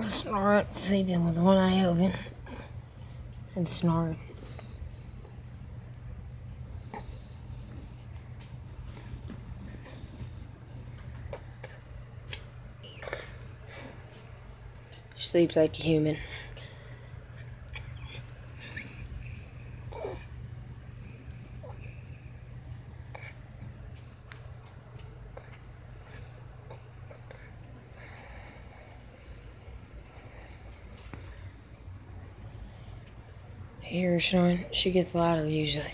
Snoring, sleeping with one eye open, and snoring. Sleeps like a human. I hear her snoring. She gets louder usually.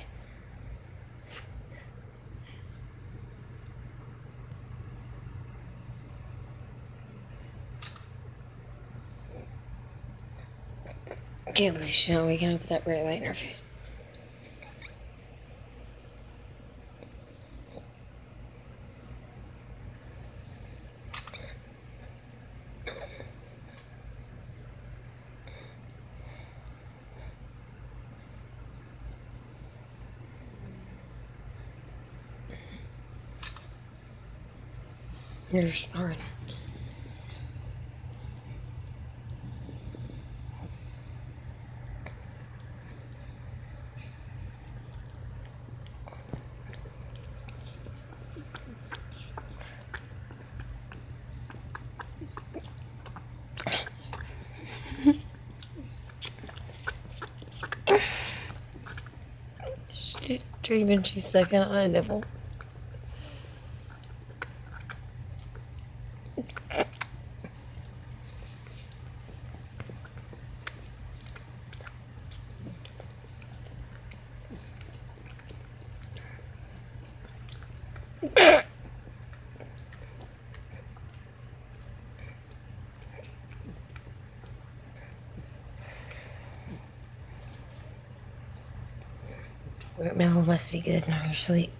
I can't believe she's not waking up with that bright light in her face. You're snoring. She's dreaming she's sucking on a nipple. Mel must be good in her sleep.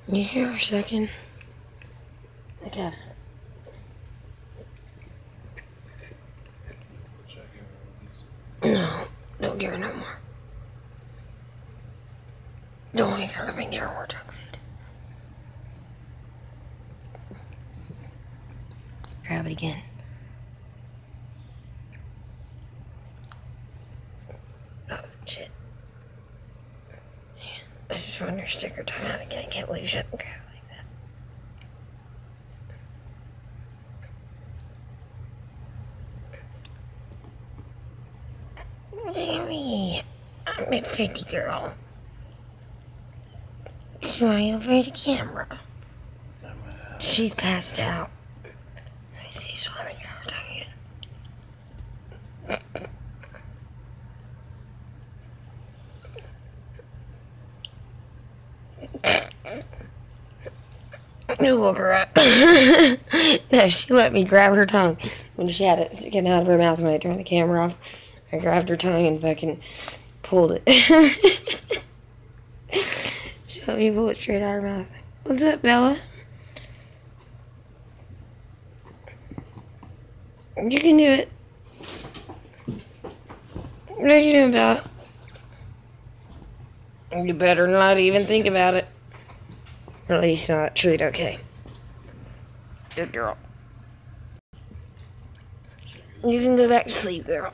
You hear her a second? Look at it. No, don't give her no more. Don't wake her up and give her more junk food. Grab it again. Oh, shit. I just wanted her to stick her tongue out again. I can't believe she didn't grab it like that. Baby, I'm a pretty girl. Smile over the camera. She's passed out. I see she's wanting to grab her tongue again. I woke her up. No, she let me grab her tongue when she had it sticking out of her mouth when I turned the camera off. I grabbed her tongue and fucking pulled it. She let me pull it straight out of her mouth. What's up, Bella? You can do it. What are you doing, Bella? You better not even think about it. Or at least not treat, okay. Good girl. You can go back to sleep, girl.